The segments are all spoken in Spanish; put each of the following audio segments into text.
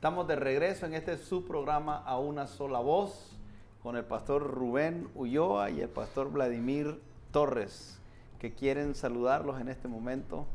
Estamos de regreso en este subprograma A Una Sola Voz con el pastor Rubén Ulloa y el pastor Vladimir Torres, que quieren saludarlos en este momento.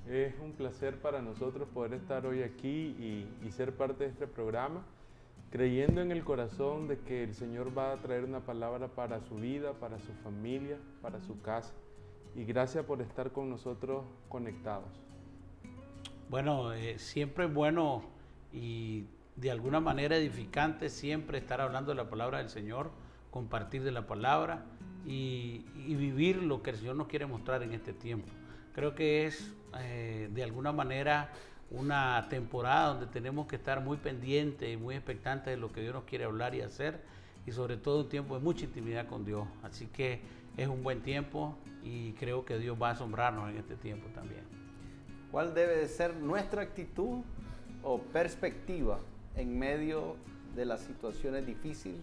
Es un placer para nosotros poder estar hoy aquí y ser parte de este programa, creyendo en el corazón de que el Señor va a traer una palabra para su vida, para su familia, para su casa. Y gracias por estar con nosotros conectados. Bueno, siempre es bueno y de alguna manera edificante siempre estar hablando de la palabra del Señor, compartir de la palabra y vivir lo que el Señor nos quiere mostrar en este tiempo. Creo que es de alguna manera una temporada donde tenemos que estar muy pendientes y muy expectantes de lo que Dios nos quiere hablar y hacer, y sobre todo un tiempo de mucha intimidad con Dios. Así que es un buen tiempo y creo que Dios va a asombrarnos en este tiempo también. ¿Cuál debe de ser nuestra actitud o perspectiva en medio de las situaciones difíciles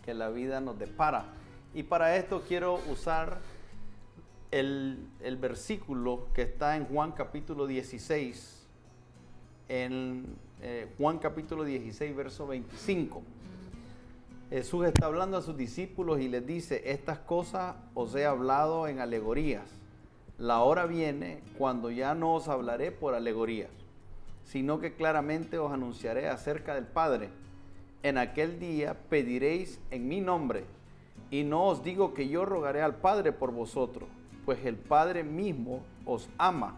que la vida nos depara? Y para esto quiero usar el versículo que está en Juan capítulo 16, Juan capítulo 16, verso 25. Jesús está hablando a sus discípulos y les dice: estas cosas os he hablado en alegorías. La hora viene cuando ya no os hablaré por alegorías, sino que claramente os anunciaré acerca del Padre. En aquel día pediréis en mi nombre, y no os digo que yo rogaré al Padre por vosotros, pues el Padre mismo os ama,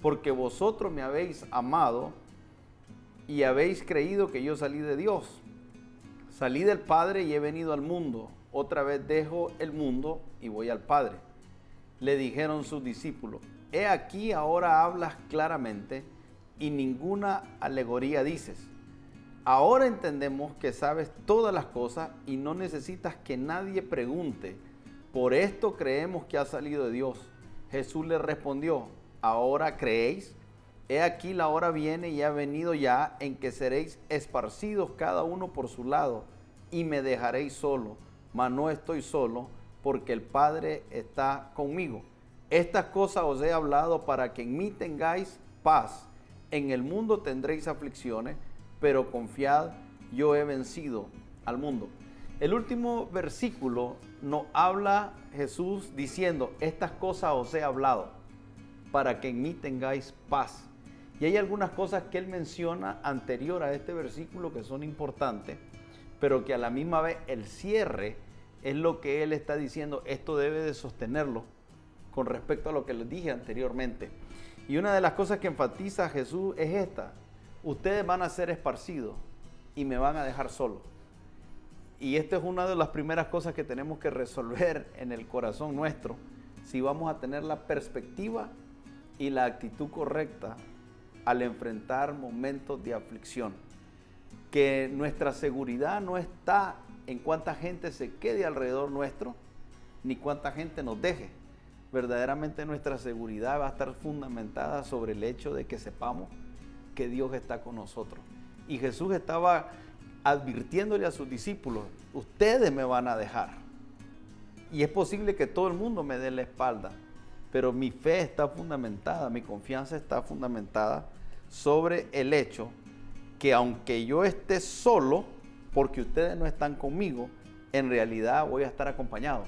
porque vosotros me habéis amado y habéis creído que yo salí de Dios. Salí del Padre y he venido al mundo. Otra vez dejo el mundo y voy al Padre. Le dijeron sus discípulos: he aquí ahora hablas claramente y ninguna alegoría dices. Ahora entendemos que sabes todas las cosas y no necesitas que nadie pregunte. Por esto creemos que has salido de Dios. Jesús le respondió: ¿ahora creéis? He aquí la hora viene y ha venido ya en que seréis esparcidos cada uno por su lado y me dejaréis solo, mas no estoy solo, porque el Padre está conmigo. Estas cosas os he hablado para que en mí tengáis paz. En el mundo tendréis aflicciones, pero confiad, yo he vencido al mundo. El último versículo nos habla Jesús diciendo: estas cosas os he hablado para que en mí tengáis paz. Y hay algunas cosas que él menciona anterior a este versículo que son importantes, pero que a la misma vez el cierre es lo que él está diciendo. Esto debe de sostenerlo con respecto a lo que les dije anteriormente. Y una de las cosas que enfatiza Jesús es esta: ustedes van a ser esparcidos y me van a dejar solo. Y esta es una de las primeras cosas que tenemos que resolver en el corazón nuestro, si vamos a tener la perspectiva y la actitud correcta al enfrentar momentos de aflicción. Que nuestra seguridad no está en cuánta gente se quede alrededor nuestro, ni cuánta gente nos deje. Verdaderamente nuestra seguridad va a estar fundamentada sobre el hecho de que sepamos que Dios está con nosotros. Y Jesús estaba advirtiéndole a sus discípulos: ustedes me van a dejar. Y es posible que todo el mundo me dé la espalda, pero mi fe está fundamentada, mi confianza está fundamentada sobre el hecho que aunque yo esté solo, porque ustedes no están conmigo, en realidad voy a estar acompañado.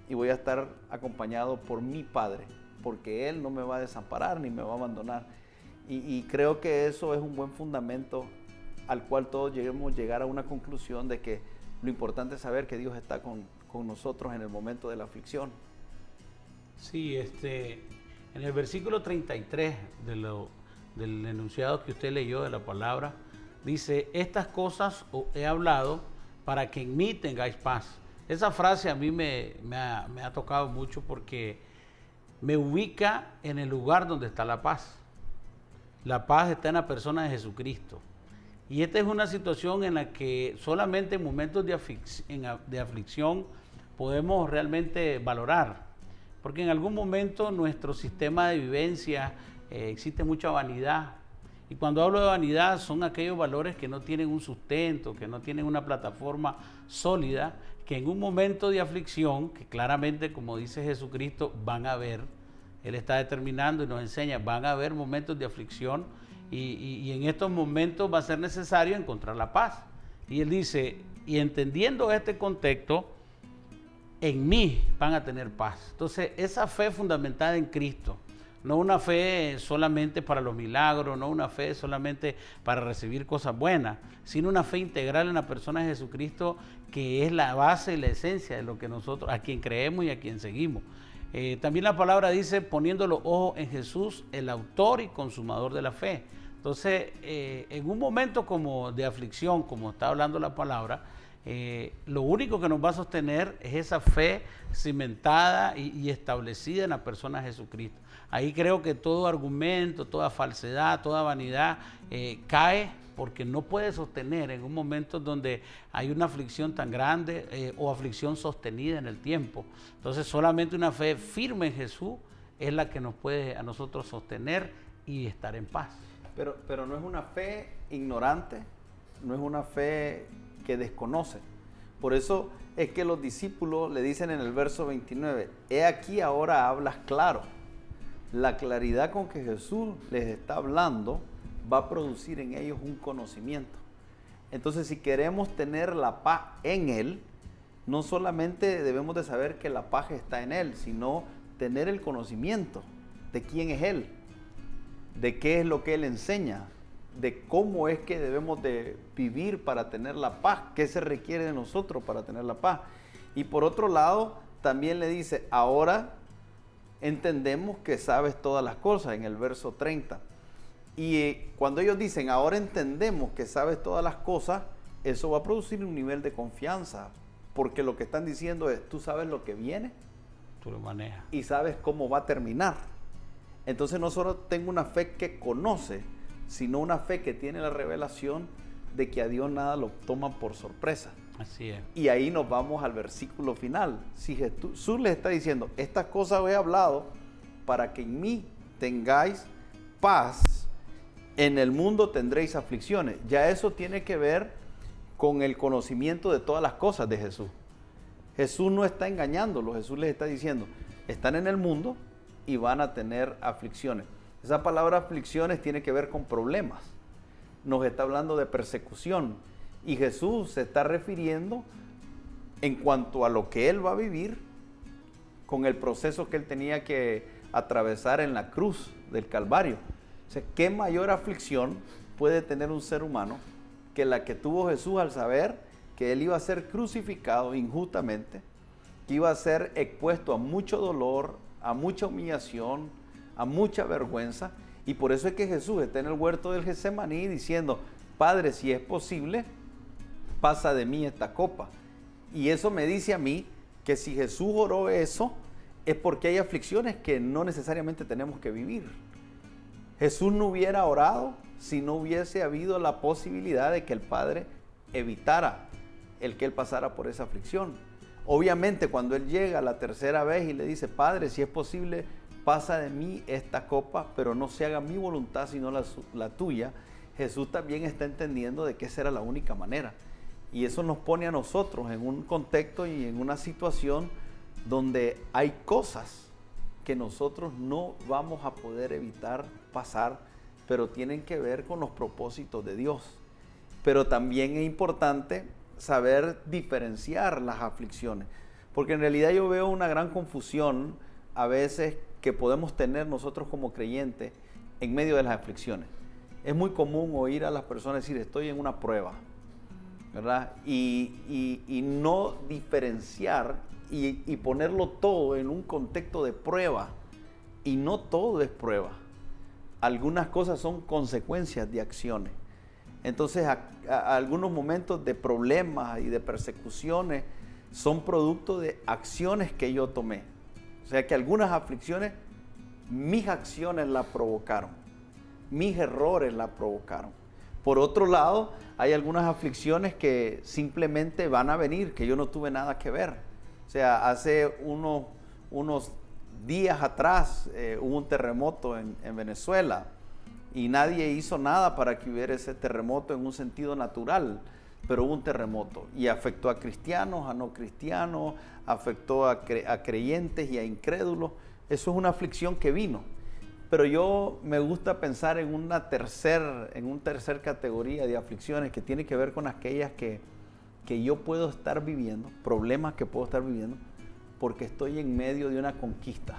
Y voy a estar acompañado por mi Padre, porque Él no me va a desamparar ni me va a abandonar. Y creo que eso es un buen fundamento al cual todos debemos llegar a una conclusión de que lo importante es saber que Dios está con nosotros en el momento de la aflicción. Sí, en el versículo 33 del enunciado que usted leyó de la palabra, dice: estas cosas os he hablado para que en mí tengáis paz. Esa frase a mí me ha tocado mucho porque me ubica en el lugar donde está la paz. La paz está en la persona de Jesucristo. Y esta es una situación en la que solamente en momentos de aflicción podemos realmente valorar. Porque en algún momento nuestro sistema de vivencia existe mucha vanidad. Y cuando hablo de vanidad son aquellos valores que no tienen un sustento, que no tienen una plataforma sólida, que en un momento de aflicción, que claramente, como dice Jesucristo, van a haber, Él está determinando y nos enseña, van a haber momentos de aflicción y en estos momentos va a ser necesario encontrar la paz. Y él dice, y entendiendo este contexto, en mí van a tener paz. Entonces, esa fe fundamentada en Cristo, no una fe solamente para los milagros, no una fe solamente para recibir cosas buenas, sino una fe integral en la persona de Jesucristo, que es la base y la esencia de lo que nosotros, a quien creemos y a quien seguimos. También la palabra dice, poniendo los ojos en Jesús, el autor y consumador de la fe. Entonces, en un momento como de aflicción, como está hablando la palabra, lo único que nos va a sostener es esa fe cimentada y establecida en la persona de Jesucristo. Ahí creo que todo argumento, toda falsedad, toda vanidad cae, porque no puede sostener en un momento donde hay una aflicción tan grande o aflicción sostenida en el tiempo. Entonces, solamente una fe firme en Jesús es la que nos puede a nosotros sostener y estar en paz. Pero no es una fe ignorante, no es una fe que desconoce. Por eso es que los discípulos le dicen en el verso 29, he aquí ahora hablas claro. La claridad con que Jesús les está hablando va a producir en ellos un conocimiento. Entonces, si queremos tener la paz en Él, no solamente debemos de saber que la paz está en Él, sino tener el conocimiento de quién es Él, de qué es lo que Él enseña, de cómo es que debemos de vivir para tener la paz, qué se requiere de nosotros para tener la paz. Y por otro lado, también le dice, ahora entendemos que sabes todas las cosas, en el verso 30. Y cuando ellos dicen, ahora entendemos que sabes todas las cosas, eso va a producir un nivel de confianza, porque lo que están diciendo es, tú sabes lo que viene, tú lo manejas y sabes cómo va a terminar. Entonces no solo tengo una fe que conoce, sino una fe que tiene la revelación de que a Dios nada lo toma por sorpresa. Así es. Y ahí nos vamos al versículo final. Si Jesús les está diciendo, estas cosas os he hablado para que en mí tengáis paz, en el mundo tendréis aflicciones. Ya eso tiene que ver con el conocimiento de todas las cosas de Jesús. Jesús no está engañándolo, Jesús les está diciendo, están en el mundo y van a tener aflicciones. Esa palabra aflicciones tiene que ver con problemas. Nos está hablando de persecución. Y Jesús se está refiriendo en cuanto a lo que Él va a vivir con el proceso que Él tenía que atravesar en la cruz del Calvario. O sea, ¿qué mayor aflicción puede tener un ser humano que la que tuvo Jesús al saber que Él iba a ser crucificado injustamente, que iba a ser expuesto a mucho dolor, a mucha humillación, a mucha vergüenza? Y por eso es que Jesús está en el huerto del Getsemaní diciendo, Padre, si es posible, pasa de mí esta copa. Y eso me dice a mí que si Jesús oró eso, es porque hay aflicciones que no necesariamente tenemos que vivir. Jesús no hubiera orado si no hubiese habido la posibilidad de que el Padre evitara el que Él pasara por esa aflicción. Obviamente, cuando Él llega la tercera vez y le dice, Padre, si es posible, pasa de mí esta copa, pero no se haga mi voluntad sino la tuya, Jesús también está entendiendo de que esa era la única manera. Y eso nos pone a nosotros en un contexto y en una situación donde hay cosas que nosotros no vamos a poder evitar pasar, pero tienen que ver con los propósitos de Dios. Pero también es importante saber diferenciar las aflicciones, porque en realidad yo veo una gran confusión a veces que podemos tener nosotros como creyentes en medio de las aflicciones. Es muy común oír a las personas decir, estoy en una prueba, ¿verdad? Y no diferenciar y ponerlo todo en un contexto de prueba. Y no todo es prueba. Algunas cosas son consecuencias de acciones. Entonces, a algunos momentos de problemas y de persecuciones son producto de acciones que yo tomé. O sea que algunas aflicciones, mis acciones las provocaron. Mis errores las provocaron. Por otro lado, hay algunas aflicciones que simplemente van a venir, que yo no tuve nada que ver. O sea, hace unos días atrás hubo un terremoto en Venezuela y nadie hizo nada para que hubiera ese terremoto en un sentido natural, pero hubo un terremoto y afectó a cristianos, a no cristianos, afectó a creyentes y a incrédulos. Eso es una aflicción que vino. Pero yo me gusta pensar en un tercer categoría de aflicciones que tiene que ver con aquellas que yo puedo estar viviendo, problemas que puedo estar viviendo, porque estoy en medio de una conquista,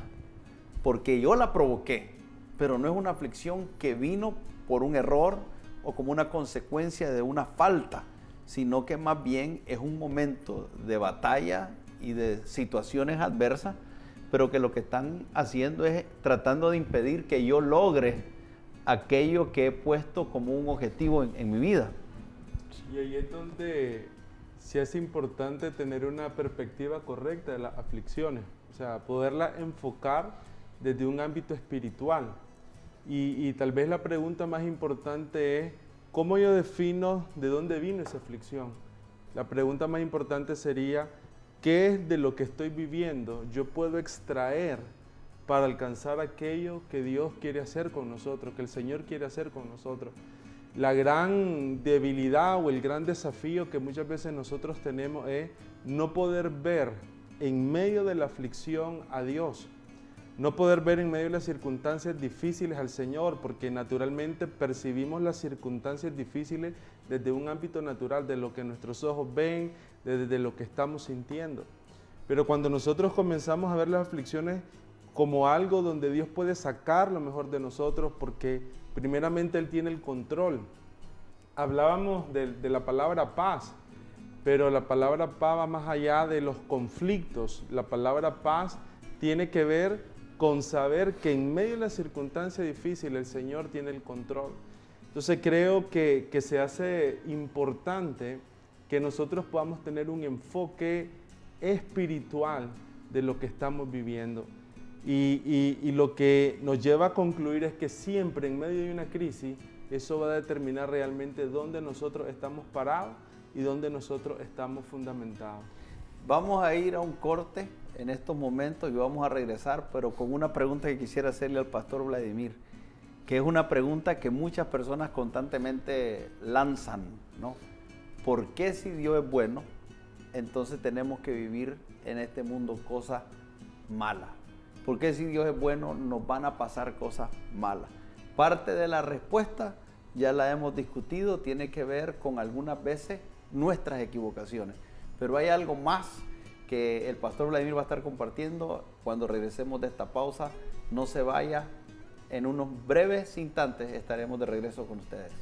porque yo la provoqué, pero no es una aflicción que vino por un error o como una consecuencia de una falta, sino que más bien es un momento de batalla y de situaciones adversas, pero que lo que están haciendo es tratando de impedir que yo logre aquello que he puesto como un objetivo en mi vida. Y ahí es donde sí es importante tener una perspectiva correcta de las aflicciones, o sea, poderla enfocar desde un ámbito espiritual. Y tal vez la pregunta más importante es, ¿cómo yo defino de dónde vino esa aflicción? La pregunta más importante sería, ¿qué es de lo que estoy viviendo yo puedo extraer para alcanzar aquello que Dios quiere hacer con nosotros, que el Señor quiere hacer con nosotros? La gran debilidad o el gran desafío que muchas veces nosotros tenemos es no poder ver en medio de la aflicción a Dios, no poder ver en medio de las circunstancias difíciles al Señor, porque naturalmente percibimos las circunstancias difíciles desde un ámbito natural, de lo que nuestros ojos ven, desde lo que estamos sintiendo. Pero cuando nosotros comenzamos a ver las aflicciones como algo donde Dios puede sacar lo mejor de nosotros, porque primeramente Él tiene el control. Hablábamos de la palabra paz, pero la palabra paz va más allá de los conflictos. La palabra paz tiene que ver con saber que en medio de las circunstancias difíciles el Señor tiene el control. Entonces creo que se hace importante que nosotros podamos tener un enfoque espiritual de lo que estamos viviendo. Y lo que nos lleva a concluir es que siempre en medio de una crisis, eso va a determinar realmente dónde nosotros estamos parados y dónde nosotros estamos fundamentados. Vamos a ir a un corte en estos momentos y vamos a regresar, pero con una pregunta que quisiera hacerle al pastor Vladimir, que es una pregunta que muchas personas constantemente lanzan, ¿no? ¿Por qué si Dios es bueno, entonces tenemos que vivir en este mundo cosas malas? ¿Por qué si Dios es bueno nos van a pasar cosas malas? Parte de la respuesta ya la hemos discutido, tiene que ver con algunas veces nuestras equivocaciones, pero hay algo más que el pastor Vladimir va a estar compartiendo cuando regresemos de esta pausa. No se vaya, en unos breves instantes estaremos de regreso con ustedes.